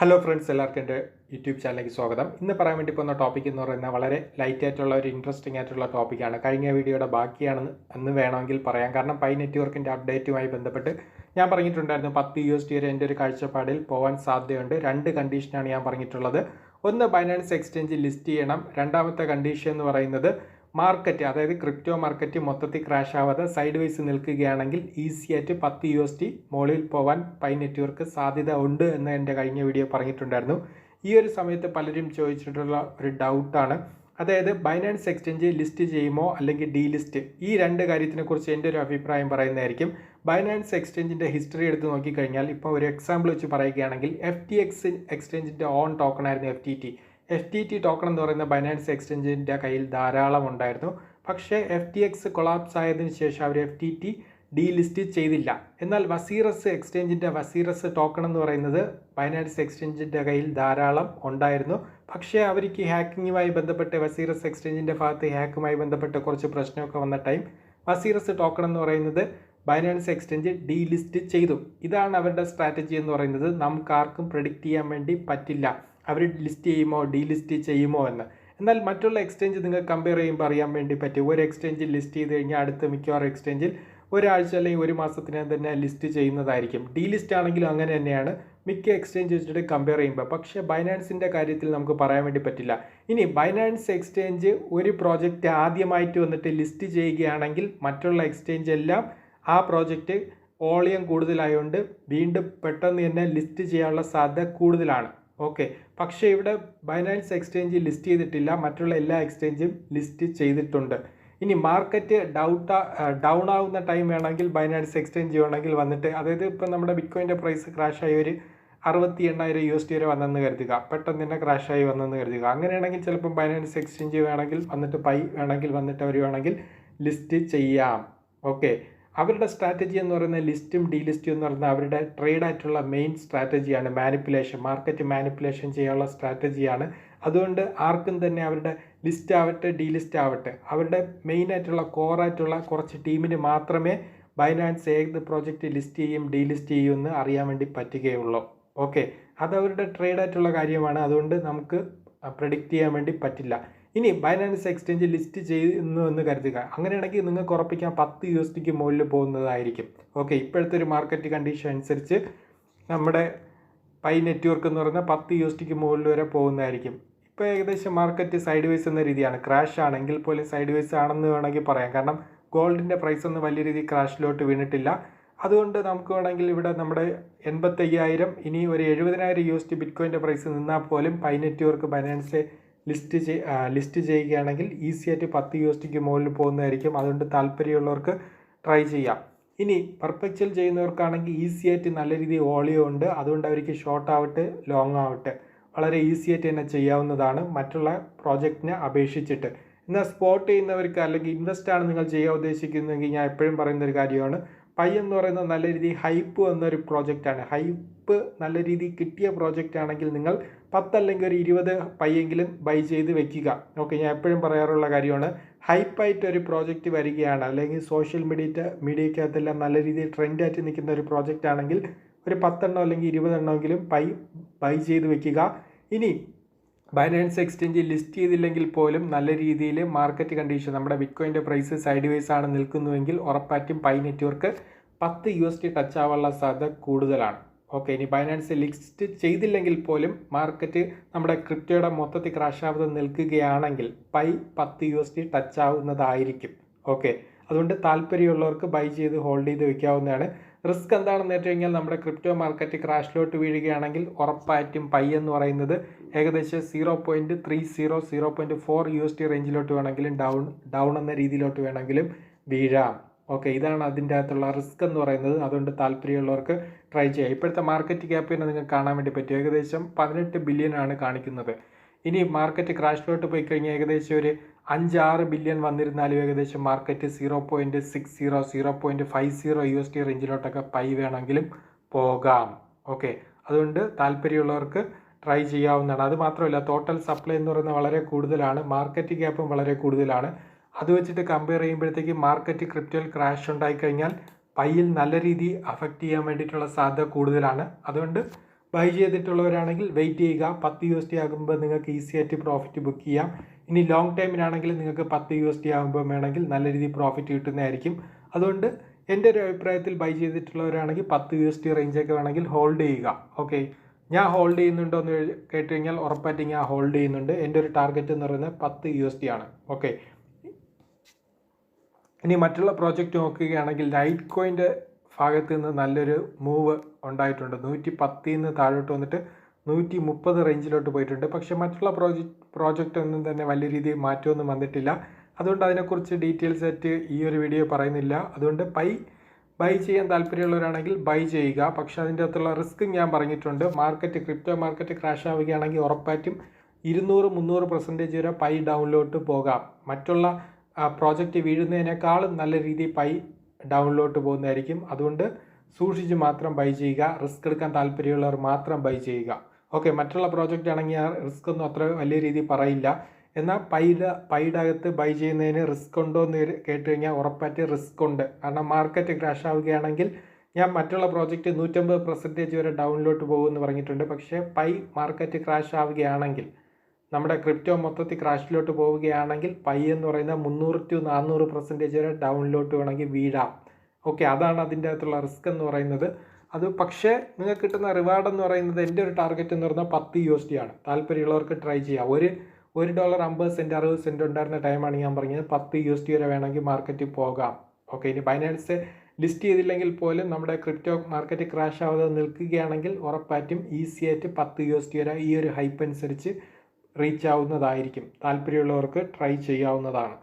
Hello friends, എല്ലാവർക്കും എൻ്റെ YouTube ചാനലിലേക്ക് സ്വാഗതം. ഇന്ന് പറയാൻ വേണ്ടി പോകുന്ന ടോപ്പിക് എന്ന് പറയുന്നത് വളരെ ലൈറ്റ് ആയിട്ടുള്ള ഒരു ഇൻട്രസ്റ്റിംഗ് ആയിട്ടുള്ള ടോപ്പിക്കാണ്. കഴിഞ്ഞ വീഡിയോയുടെ ബാക്കിയാണെന്ന് വേണമെങ്കിൽ പറയാം. കാരണം പൈ നെറ്റ്വർക്കിൻ്റെ അപ്ഡേറ്റുമായി ബന്ധപ്പെട്ട് ഞാൻ പറഞ്ഞിട്ടുണ്ടായിരുന്നു USD വരെ എൻ്റെ ഒരു കാഴ്ചപ്പാടിൽ പോകാൻ സാധ്യതയുണ്ട്. രണ്ട് കണ്ടീഷനാണ് ഞാൻ പറഞ്ഞിട്ടുള്ളത്. ഒന്ന്, ബൈനാൻസ് എക്സ്ചേഞ്ച് ലിസ്റ്റ് ചെയ്യണം. രണ്ടാമത്തെ കണ്ടീഷൻ എന്ന് പറയുന്നത് മാർക്കറ്റ്, അതായത് ക്രിപ്റ്റോ മാർക്കറ്റ് മൊത്തത്തിൽ ക്രാഷ് ആവാതെ സൈഡ് വൈസ് നിൽക്കുകയാണെങ്കിൽ ഈസി ആയിട്ട് USD മുകളിൽ പോകാൻ പൈ നെറ്റ്വർക്ക് സാധ്യത ഉണ്ട് എന്ന് എൻ്റെ കഴിഞ്ഞ വീഡിയോ പറഞ്ഞിട്ടുണ്ടായിരുന്നു. ഈ ഒരു സമയത്ത് പലരും ചോദിച്ചിട്ടുള്ള ഒരു ഡൗട്ടാണ്, അതായത് ബൈനാൻസ് എക്സ്ചേഞ്ച് ലിസ്റ്റ് ചെയ്യുമോ അല്ലെങ്കിൽ ഡീലിസ്റ്റ്, ഈ രണ്ട് കാര്യത്തിനെക്കുറിച്ച് എൻ്റെ ഒരു അഭിപ്രായം പറയുന്നതായിരിക്കും. ബൈനാൻസ് എക്സ്ചേഞ്ചിൻ്റെ ഹിസ്റ്ററി എടുത്ത് നോക്കിക്കഴിഞ്ഞാൽ, ഇപ്പോൾ ഒരു എക്സാമ്പിൾ വെച്ച് പറയുകയാണെങ്കിൽ FTX എക്സ്ചേഞ്ചിൻ്റെ ഓൺ ടോക്കൺ ആയിരുന്നു FTT ടോക്കൺ എന്ന് പറയുന്ന ബൈനാൻസ് എക്സ്ചേഞ്ചിൻ്റെ കയ്യിൽ ധാരാളം ഉണ്ടായിരുന്നു. പക്ഷേ FTX കൊളാപ്സ് ആയതിനു ശേഷം അവർ FTT ഡീലിസ്റ്റ് ചെയ്തില്ല. എന്നാൽ വസീറസ് എക്സ്ചേഞ്ചിൻ്റെ വസീറസ് ടോക്കൺ എന്ന് പറയുന്നത് ബൈനാൻസ് എക്സ്ചേഞ്ചിൻ്റെ കയ്യിൽ ധാരാളം ഉണ്ടായിരുന്നു. പക്ഷേ അവർക്ക് ഹാക്കിങ്ങുമായി ബന്ധപ്പെട്ട് വസീറസ് എക്സ്ചേഞ്ചിൻ്റെ ഭാഗത്ത് ഹാക്കുമായി ബന്ധപ്പെട്ട് കുറച്ച് പ്രശ്നമൊക്കെ വന്ന ടൈം വസീറസ് ടോക്കൺ എന്ന് പറയുന്നത് ബൈനാൻസ് എക്സ്ചേഞ്ച് ഡീലിസ്റ്റ് ചെയ്തു. ഇതാണ് അവരുടെ സ്ട്രാറ്റജി എന്ന് പറയുന്നത്. നമുക്ക് ആർക്കും പ്രെഡിക്റ്റ് ചെയ്യാൻ വേണ്ടി പറ്റില്ല അവർ ലിസ്റ്റ് ചെയ്യുമോ ഡീലിസ്റ്റ് ചെയ്യുമോ എന്ന്. എന്നാൽ മറ്റുള്ള എക്സ്ചേഞ്ച് നിങ്ങൾക്ക് കമ്പയർ ചെയ്യുമ്പോൾ അറിയാൻ വേണ്ടി പറ്റും. ഒരു എക്സ്ചേഞ്ചിൽ ലിസ്റ്റ് ചെയ്ത് കഴിഞ്ഞാൽ അടുത്ത മിക്കവാറും എക്സ്ചേഞ്ചിൽ ഒരാഴ്ച അല്ലെങ്കിൽ ഒരു മാസത്തിനകം തന്നെ ലിസ്റ്റ് ചെയ്യുന്നതായിരിക്കും. ഡീലിസ്റ്റ് ആണെങ്കിലും അങ്ങനെ തന്നെയാണ് മിക്ക എക്സ്ചേഞ്ച് വെച്ചിട്ട് കമ്പയർ ചെയ്യുമ്പോൾ. പക്ഷേ ബൈനാൻസിൻ്റെ കാര്യത്തിൽ നമുക്ക് പറയാൻ വേണ്ടി പറ്റില്ല. ഇനി ബൈനാൻസ് എക്സ്ചേഞ്ച് ഒരു പ്രോജക്റ്റ് ആദ്യമായിട്ട് വന്നിട്ട് ലിസ്റ്റ് ചെയ്യുകയാണെങ്കിൽ മറ്റുള്ള എക്സ്ചേഞ്ച് എല്ലാം ആ പ്രോജക്റ്റ് വോളിയം കൂടുതലായതുകൊണ്ട് വീണ്ടും പെട്ടെന്ന് തന്നെ ലിസ്റ്റ് ചെയ്യാനുള്ള സാധ്യത കൂടുതലാണ്. ഓക്കെ, പക്ഷേ ഇവിടെ ബൈനാൻസ് എക്സ്ചേഞ്ച് ലിസ്റ്റ് ചെയ്തിട്ടില്ല, മറ്റുള്ള എല്ലാ എക്സ്ചേഞ്ചും ലിസ്റ്റ് ചെയ്തിട്ടുണ്ട്. ഇനി മാർക്കറ്റ് ഡൗൺ ആവുന്ന ടൈം വേണമെങ്കിൽ ബൈനാൻസ് എക്സ്ചേഞ്ച് വേണമെങ്കിൽ വന്നിട്ട്, അതായത് ഇപ്പം നമ്മുടെ ബിറ്റ്കോയിൻ്റെ പ്രൈസ് ക്രാഷായി ഒരു 68,000 USD വരെ വന്നെന്ന് കരുതുക, പെട്ടെന്ന് തന്നെ ക്രാഷായി വന്നെന്ന് കരുതുക. അങ്ങനെയാണെങ്കിൽ ചിലപ്പം ബൈനാൻസ് എക്സ്ചേഞ്ച് വേണമെങ്കിൽ വന്നിട്ട് പൈ വേണമെങ്കിൽ വന്നിട്ട് അവർ വേണമെങ്കിൽ ലിസ്റ്റ് ചെയ്യാം. ഓക്കെ, അവരുടെ സ്ട്രാറ്റജി എന്ന് പറയുന്നത് ലിസ്റ്റും ഡീലിസ്റ്റും എന്ന് പറയുന്നത് അവരുടെ ട്രേഡായിട്ടുള്ള മെയിൻ സ്ട്രാറ്റജിയാണ്. മാർക്കറ്റ് മാനിപ്പുലേഷൻ ചെയ്യാനുള്ള സ്ട്രാറ്റജിയാണ്. അതുകൊണ്ട് ആർക്കും തന്നെ അവരുടെ ലിസ്റ്റ് ആവട്ടെ ഡീലിസ്റ്റ് ആവട്ടെ, അവരുടെ മെയിനായിട്ടുള്ള കോറായിട്ടുള്ള കുറച്ച് ടീമിന് മാത്രമേ ബൈനാൻസ് ഏത് പ്രോജക്റ്റ് ലിസ്റ്റ് ചെയ്യും ഡീലിസ്റ്റ് ചെയ്യും എന്ന് അറിയാൻ വേണ്ടി പറ്റുകയുള്ളൂ. ഓക്കെ, അതവരുടെ ട്രേഡായിട്ടുള്ള കാര്യമാണ്. അതുകൊണ്ട് നമുക്ക് പ്രെഡിക്റ്റ് ചെയ്യാൻ വേണ്ടി പറ്റില്ല. ഇനി ബൈനാൻസ് എക്സ്ചേഞ്ച് ലിസ്റ്റ് ചെയ്യുന്നു എന്ന് കരുതുക. അങ്ങനെയാണെങ്കിൽ നിങ്ങൾക്ക് ഉറപ്പിക്കാൻ USD മുകളിൽ പോകുന്നതായിരിക്കും. ഓക്കെ, ഇപ്പോഴത്തെ ഒരു മാർക്കറ്റ് കണ്ടീഷൻ അനുസരിച്ച് നമ്മുടെ പൈ നെറ്റ്വർക്ക് എന്ന് പറയുന്നത് USD മുകളിൽ വരെ പോകുന്നതായിരിക്കും. ഇപ്പോൾ ഏകദേശം മാർക്കറ്റ് സൈഡ് വൈസ് എന്ന രീതിയാണ്. ക്രാഷ് ആണെങ്കിൽ പോലും സൈഡ് വൈസ് ആണെന്ന് വേണമെങ്കിൽ പറയാം. കാരണം ഗോൾഡിൻ്റെ പ്രൈസ് ഒന്നും വലിയ രീതിയിൽ ക്രാഷിലോട്ട് വീണിട്ടില്ല. അതുകൊണ്ട് നമുക്ക് വേണമെങ്കിൽ ഇവിടെ നമ്മുടെ 85,000 ഇനി ഒരു 70,000 USD ബിറ്റ്കോയിൻ്റെ പ്രൈസ് നിന്നാൽ പോലും പൈ നെറ്റ്വർക്ക് ബൈനാൻസ് ലിസ്റ്റ് ചെയ്യുകയാണെങ്കിൽ ഈസി ആയിട്ട് USD മുകളിൽ പോകുന്നതായിരിക്കും. അതുകൊണ്ട് താല്പര്യമുള്ളവർക്ക് ട്രൈ ചെയ്യാം. ഇനി പെർപെച്വൽ ചെയ്യുന്നവർക്കാണെങ്കിൽ ഈസി ആയിട്ട് നല്ല രീതിയിൽ വോളിയം ഉണ്ട്. അതുകൊണ്ട് അവർക്ക് ഷോർട്ട് ആവട്ടെ ലോങ് ആവട്ടെ വളരെ ഈസി ആയിട്ട് തന്നെ ചെയ്യാവുന്നതാണ് മറ്റുള്ള പ്രോജക്റ്റിനെ അപേക്ഷിച്ചിട്ട്. എന്നാൽ സ്പോട്ട് ചെയ്യുന്നവർക്ക് അല്ലെങ്കിൽ ഇൻവെസ്റ്റ് ആണ് നിങ്ങൾ ചെയ്യാൻ ഉദ്ദേശിക്കുന്നതെങ്കിൽ ഞാൻ എപ്പോഴും പറയുന്നൊരു കാര്യമാണ്, പൈ എന്ന് പറയുന്നത് നല്ല രീതിയിൽ ഹൈപ്പ് വന്നൊരു പ്രോജക്റ്റാണ്. ഹൈപ്പ് നല്ല രീതിയിൽ കിട്ടിയ പ്രോജക്റ്റ് ആണെങ്കിൽ നിങ്ങൾ 10 അല്ലെങ്കിൽ ഒരു 20 പൈയെങ്കിലും ബൈ ചെയ്ത് വെക്കുക. ഓക്കെ, ഞാൻ എപ്പോഴും പറയാറുള്ള കാര്യമാണ്, ഹൈപ്പായിട്ട് ഒരു പ്രോജക്റ്റ് വരികയാണ് അല്ലെങ്കിൽ സോഷ്യൽ മീഡിയക്കകത്തെല്ലാം നല്ല രീതിയിൽ ട്രെൻഡായിട്ട് നിൽക്കുന്ന ഒരു പ്രോജക്റ്റ് ആണെങ്കിൽ ഒരു 10 അല്ലെങ്കിൽ 20 ബൈ ചെയ്ത് വെക്കുക. ഇനി ബൈനാൻസ് എക്സ്ചേഞ്ച് ലിസ്റ്റ് ചെയ്തില്ലെങ്കിൽ പോലും നല്ല രീതിയിൽ മാർക്കറ്റ് കണ്ടീഷൻ നമ്മുടെ ബിറ്റ്കോയിൻ്റെ പ്രൈസ് സൈഡ് വൈസ് ആണ് നിൽക്കുന്നുവെങ്കിൽ ഉറപ്പായിട്ടും പൈ നെറ്റ്വർക്ക് USD ടച്ച് ആവാനുള്ള സാധ്യത കൂടുതലാണ്. ഓക്കെ, ഇനി ബൈനാൻസ് ലിസ്റ്റ് ചെയ്തില്ലെങ്കിൽ പോലും മാർക്കറ്റ് നമ്മുടെ ക്രിപ്റ്റോയുടെ മൊത്തത്തിൽ ക്രാഷ് ആവാതെ നിൽക്കുകയാണെങ്കിൽ പൈ USD ടച്ച് ആവുന്നതായിരിക്കും. ഓക്കെ, അതുകൊണ്ട് താല്പര്യമുള്ളവർക്ക് ബൈ ചെയ്ത് ഹോൾഡ് ചെയ്ത് വെക്കാവുന്നതാണ്. റിസ്ക് എന്താണെന്ന് വെച്ച് കഴിഞ്ഞാൽ നമ്മുടെ ക്രിപ്റ്റോ മാർക്കറ്റ് ക്രാഷിലോട്ട് വീഴുകയാണെങ്കിൽ ഉറപ്പായിട്ടും പൈ എന്ന് പറയുന്നത് ഏകദേശം 0.30 0.4 USD റേഞ്ചിലോട്ട് വേണമെങ്കിലും ഡൗൺ എന്ന രീതിയിലോട്ട് വേണമെങ്കിലും വീഴാം. ഓക്കെ, ഇതാണ് അതിൻ്റെ അകത്തുള്ള റിസ്ക് എന്ന് പറയുന്നത്. അതുകൊണ്ട് താല്പര്യമുള്ളവർക്ക് ട്രൈ ചെയ്യാം. ഇപ്പോഴത്തെ മാർക്കറ്റ് ക്യാപ്പ് തന്നെ നിങ്ങൾക്ക് കാണാൻ വേണ്ടി പറ്റും. ഏകദേശം 18 ബില്യൺ ആണ് കാണിക്കുന്നത്. ഇനി മാർക്കറ്റ് ക്രാഷിലോട്ട് പോയി കഴിഞ്ഞാൽ ഏകദേശം ഒരു 5-6 ബില്യൺ വന്നിരുന്നാലും ഏകദേശം മാർക്കറ്റ് 0.60 0.50 USD റേഞ്ചിലോട്ടൊക്കെ പൈ വേണമെങ്കിലും പോകാം. ഓക്കെ, അതുകൊണ്ട് താല്പര്യമുള്ളവർക്ക് ട്രൈ ചെയ്യാവുന്നതാണ്. അതുമാത്രമല്ല, ടോട്ടൽ സപ്ലൈ എന്ന് പറയുന്നത് വളരെ കൂടുതലാണ്, മാർക്കറ്റ് ക്യാപ്പും വളരെ കൂടുതലാണ്. അത് വെച്ചിട്ട് കമ്പയർ ചെയ്യുമ്പോഴത്തേക്ക് മാർക്കറ്റ് ക്രിപ്റ്റോയിൽ ക്രാഷ് ഉണ്ടായിക്കഴിഞ്ഞാൽ പൈയിൽ നല്ല രീതിയിൽ അഫക്റ്റ് ചെയ്യാൻ വേണ്ടിയിട്ടുള്ള സാധ്യത കൂടുതലാണ്. അതുകൊണ്ട് ബൈ ചെയ്തിട്ടുള്ളവരാണെങ്കിൽ വെയിറ്റ് ചെയ്യുക. 10 USD ആകുമ്പോൾ നിങ്ങൾക്ക് ഈസി ആയിട്ട് പ്രോഫിറ്റ് ബുക്ക് ചെയ്യാം. ഇനി ലോങ് ടൈമിനാണെങ്കിൽ നിങ്ങൾക്ക് 10 USD ആകുമ്പോൾ വേണമെങ്കിൽ നല്ല രീതിയിൽ പ്രോഫിറ്റ് കിട്ടുന്നതായിരിക്കും. അതുകൊണ്ട് എൻ്റെ ഒരു അഭിപ്രായത്തിൽ ബൈ ചെയ്തിട്ടുള്ളവരാണെങ്കിൽ 10 USD റേഞ്ചൊക്കെ വേണമെങ്കിൽ ഹോൾഡ് ചെയ്യുക. ഓക്കെ, ഞാൻ ഹോൾഡ് ചെയ്യുന്നുണ്ടോ എന്ന് കേട്ട് കഴിഞ്ഞാൽ ഉറപ്പായിട്ട് ഞാൻ ഹോൾഡ് ചെയ്യുന്നുണ്ട്. എൻ്റെ ഒരു ടാർഗറ്റ് എന്ന് പറയുന്നത് 10 USD ആണ്. ഓക്കെ, ഇനി മറ്റുള്ള പ്രോജക്റ്റ് നോക്കുകയാണെങ്കിൽ ലൈറ്റ് കോയിൻ്റെ ഭാഗത്ത് നിന്ന് നല്ലൊരു മൂവ് ഉണ്ടായിട്ടുണ്ട്. 110 നിന്ന് താഴോട്ട് വന്നിട്ട് 130 റേഞ്ചിലോട്ട് പോയിട്ടുണ്ട്. പക്ഷേ മറ്റുള്ള പ്രോജക്റ്റ് ഒന്നും തന്നെ വലിയ രീതിയിൽ മാറ്റമൊന്നും വന്നിട്ടില്ല. അതുകൊണ്ട് അതിനെക്കുറിച്ച് ഡീറ്റെയിൽസ് ആയിട്ട് ഈ ഒരു വീഡിയോ പറയുന്നില്ല. അതുകൊണ്ട് ബൈ ചെയ്യാൻ താല്പര്യമുള്ളവരാണെങ്കിൽ ബൈ ചെയ്യുക. പക്ഷേ അതിൻ്റെ അകത്തുള്ള റിസ്ക് ഞാൻ പറഞ്ഞിട്ടുണ്ട്. ക്രിപ്റ്റോ മാർക്കറ്റ് ക്രാഷ് ആവുകയാണെങ്കിൽ ഉറപ്പായിട്ടും 200-300% വരെ പൈ ഡൗണിലോട്ട് പോകാം. മറ്റുള്ള പ്രോജക്റ്റ് വീഴുന്നതിനേക്കാളും നല്ല രീതിയിൽ പൈ ഡൗണിലോട്ട് പോകുന്നതായിരിക്കും. അതുകൊണ്ട് സൂക്ഷിച്ച് മാത്രം ബൈ ചെയ്യുക. റിസ്ക് എടുക്കാൻ താല്പര്യമുള്ളവർ മാത്രം ബൈ ചെയ്യുക. ഓക്കെ, മറ്റുള്ള പ്രോജക്റ്റ് ആണെങ്കിൽ ആ റിസ്ക് ഒന്നും അത്ര വലിയ രീതിയിൽ പറയില്ല. എന്നാൽ പൈയുടെ അകത്ത് ബൈ ചെയ്യുന്നതിന് റിസ്ക് ഉണ്ടോ എന്ന് കേട്ട് കഴിഞ്ഞാൽ ഉറപ്പായിട്ട് റിസ്ക് ഉണ്ട്. കാരണം മാർക്കറ്റ് ക്രാഷ് ആവുകയാണെങ്കിൽ ഞാൻ മറ്റുള്ള പ്രോജക്റ്റ് 150% വരെ ഡൗണിലോട്ട് പോകുമെന്ന് പറഞ്ഞിട്ടുണ്ട്. പക്ഷേ മാർക്കറ്റ് ക്രാഷ് ആവുകയാണെങ്കിൽ, നമ്മുടെ ക്രിപ്റ്റോ മൊത്തത്തിൽ ക്രാഷിലോട്ട് പോവുകയാണെങ്കിൽ പൈ എന്ന് പറയുന്ന 300-400% വരെ ഡൗണിലോട്ട് വേണമെങ്കിൽ വീഴാം. ഓക്കെ, അതാണ് അതിൻ്റെ അകത്തുള്ള റിസ്ക് എന്ന് പറയുന്നത്. അത് പക്ഷേ നിങ്ങൾക്ക് കിട്ടുന്ന റിവാർഡ് എന്ന് പറയുന്നത്, എൻ്റെ ഒരു ടാർഗറ്റ് എന്ന് പറഞ്ഞാൽ 10 USD ആണ്. താല്പര്യമുള്ളവർക്ക് ട്രൈ ചെയ്യാം. $1 50 സെൻറ്റ് 60 സെൻറ്റ് ഉണ്ടായിരുന്ന ടൈമാണ് ഞാൻ പറഞ്ഞത്. 10 USD വരെ വേണമെങ്കിൽ മാർക്കറ്റിൽ പോകാം. ഓക്കെ, ഇനി ബൈനാൻസ് ലിസ്റ്റ് ചെയ്തില്ലെങ്കിൽ പോലും നമ്മുടെ ക്രിപ്റ്റോ മാർക്കറ്റ് ക്രാഷ് ആവാതെ നിൽക്കുകയാണെങ്കിൽ ഉറപ്പായിട്ടും ഈസി ആയിട്ട് 10 USD വരെ ഈ ഒരു ഹൈപ്പ് അനുസരിച്ച് റീച്ച് ആവുന്നതായിരിക്കും. താല്പര്യമുള്ളവർക്ക് ട്രൈ ചെയ്യാവുന്നതാണ്.